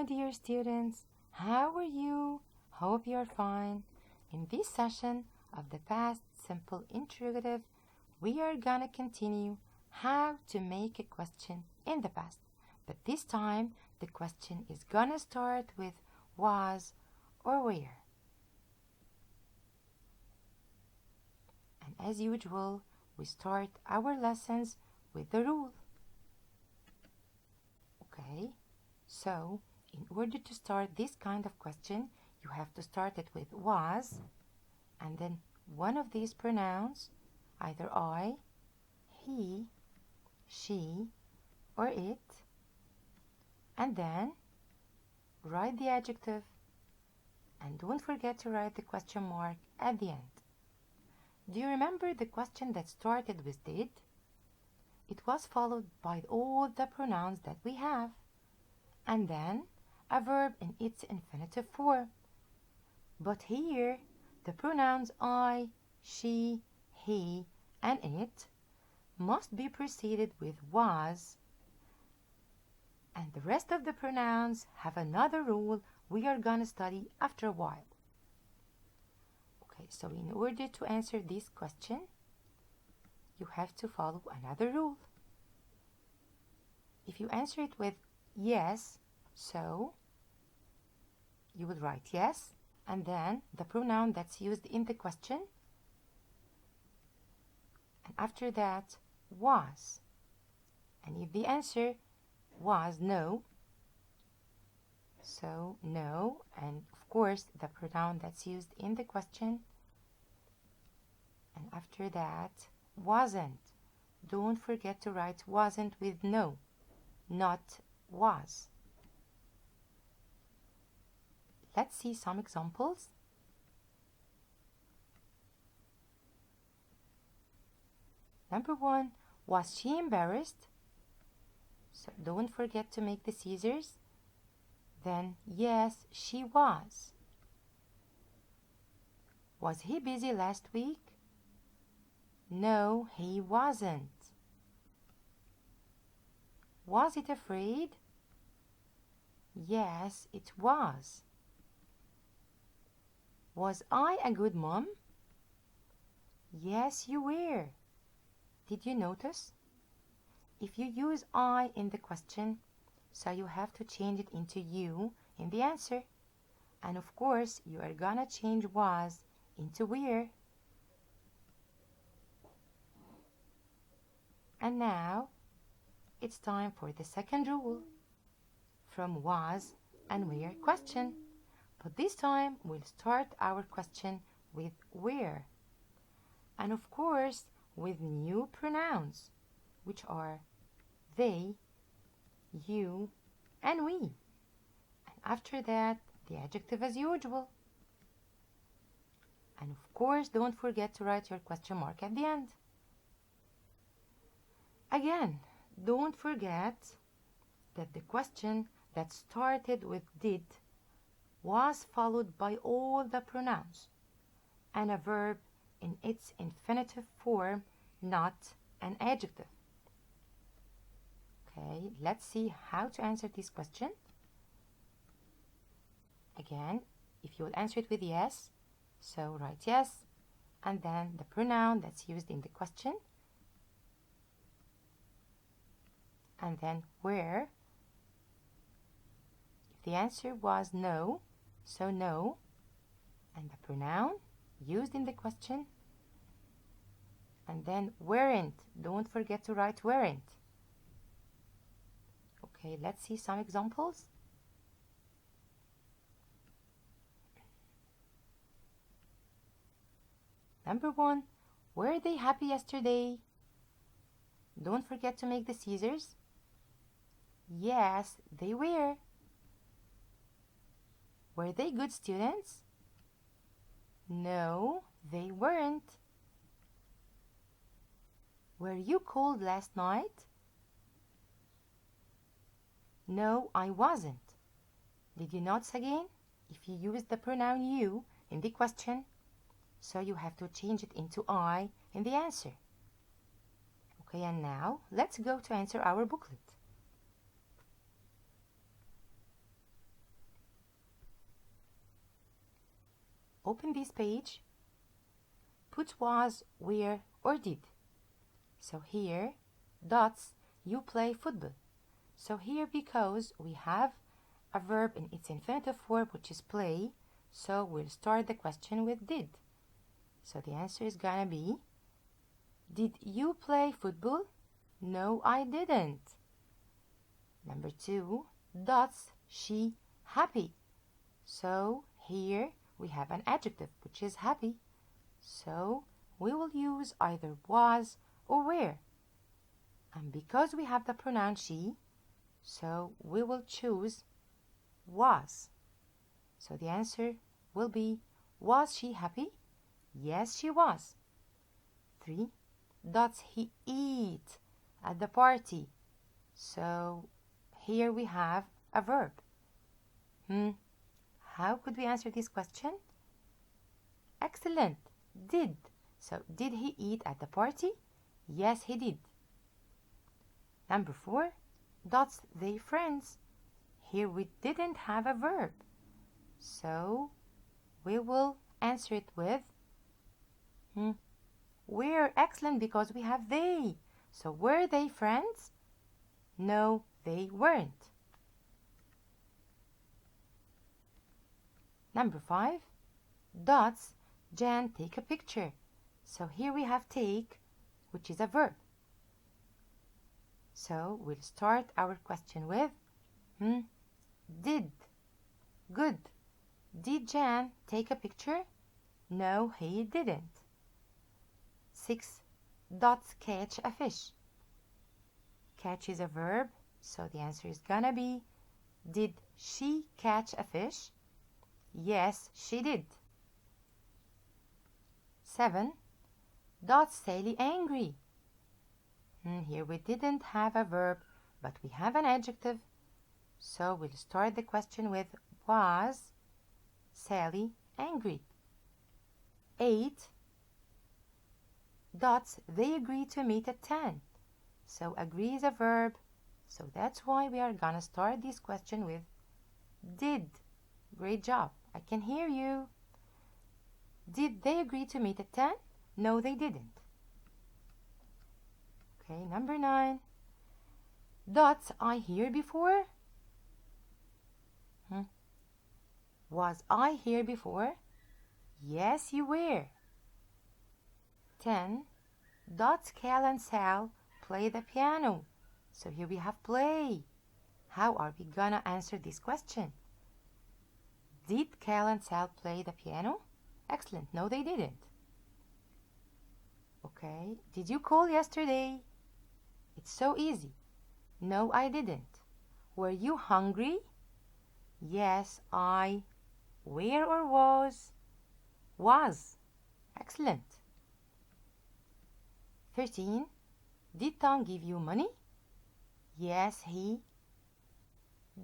my dear students. How are you? Hope you're fine. In this session of the past simple interrogative, we are gonna continue how to make a question in the past. But this time, the question is gonna start with was or where. And as usual, we start our lessons with the rule. Okay, so in order to start this kind of question, you have to start it with was, and then one of these pronouns, either I, he, she, or it, and then write the adjective, and don't forget to write the question mark at the end. Do you remember the question that started with did? It was followed by all the pronouns that we have, and then a verb in its infinitive form. But here, the pronouns I, she, he, and it must be preceded with was, and the rest of the pronouns have another rule we are gonna study after a while. Okay, so in order to answer this question, you have to follow another rule. If you answer it with yes, so you will write yes, and then the pronoun that's used in the question, and after that, was. And if the answer was no, so no, and of course the pronoun that's used in the question, and after that, wasn't. Don't forget to write wasn't with no, not was. Let's see some examples. Number 1, was she embarrassed? So don't forget to make the scissors. Then, yes, she was. Was he busy last week? No, he wasn't. Was it afraid? Yes, it was. Was I a good mom? Yes, you were. Did you notice? If you use I in the question, so you have to change it into you in the answer. And of course, you are gonna change was into were. And now, it's time for the second rule from was and where question. But this time, we'll start our question with where. And of course, with new pronouns, which are they, you, and we. And after that, the adjective as usual. And of course, don't forget to write your question mark at the end. Again, don't forget that the question that started with did was followed by all the pronouns and a verb in its infinitive form, not an adjective. Okay, let's see how to answer this question. Again, if you will answer it with yes, so write yes, and then the pronoun that's used in the question, and then where. If the answer was no, so no, and the pronoun used in the question, and then weren't. Don't forget to write weren't. Okay, let's see some examples. Number 1, were they happy yesterday? Don't forget to make the scissors. Yes, they were. Were they good students? No, they weren't. Were you cold last night? No, I wasn't. Did you notice again? If you use the pronoun you in the question, so you have to change it into I in the answer. Okay, and now let's go to answer our booklet. open this page. Put was, were, or did. So here, dots, you play football. So here, because we have a verb in its infinitive form, which is play, so we'll start the question with did. So the answer is gonna be, did you play football? No, I didn't. Number 2, dots, she happy. So here we have an adjective, which is happy. So we will use either was or were. And because we have the pronoun she, so we will choose was. So the answer will be, was she happy? Yes, she was. 3, dots, he eat at the party. So here we have a verb. How could we answer this question? Excellent. Did. So did he eat at the party? Yes, he did. Number 4, dots, they friends. Here we didn't have a verb. So we will answer it with were. Excellent, because we have they. So were they friends? No, they weren't. Number 5, dots, Jan, take a picture. So here we have take, which is a verb. So we'll start our question with did. Good. Did Jan take a picture? No, he didn't. 6, dots, catch a fish. Catch is a verb, so the answer is gonna be, did she catch a fish? Yes, she did. 7, dots, Sally angry. Here we didn't have a verb, but we have an adjective. So we'll start the question with, was Sally angry? 8, dots, they agree to meet at 10. So agree is a verb, so that's why we are gonna start this question with did. Great job. I can hear you. Did they agree to meet at 10? No, they didn't. Okay, number 9. Dots, I here before? Was I here before? Yes, you were. 10. Dots, Cal and Sal play the piano. So here we have play. How are we gonna answer this question? Did Cal and Sal play the piano? Excellent. No, they didn't. Okay. Did you call yesterday? It's so easy. No, I didn't. Were you hungry? Yes, I. Where or was? Was. Excellent. 13. Did Tom give you money? Yes, he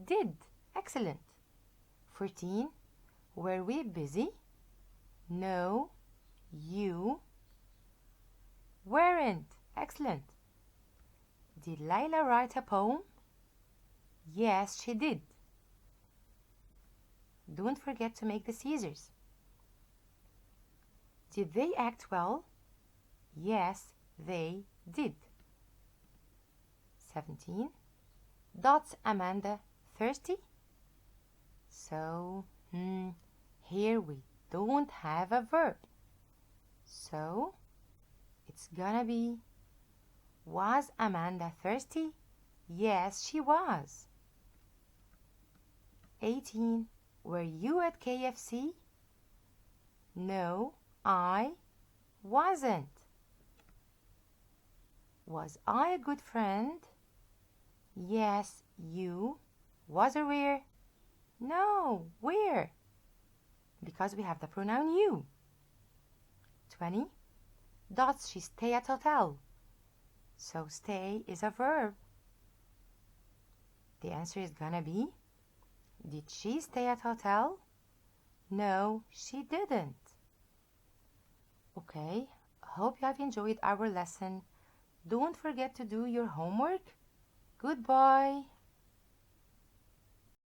did. Excellent. 14. Were we busy? No, you weren't. Excellent. Did Layla write a poem? Yes, she did. Don't forget to make the scissors. Did they act well? Yes, they did. 17. Dots, Amanda thirsty? So, here we don't have a verb. So, it's gonna be, was Amanda thirsty? Yes, she was. 18. Were you at KFC? No, I wasn't. Was I a good friend? Yes, you. Was or were? No, where? Because we have the pronoun you. 20. Does she stay at hotel? So stay is a verb. The answer is gonna be, did she stay at hotel? No, she didn't. Okay, hope you have enjoyed our lesson. Don't forget to do your homework. Goodbye.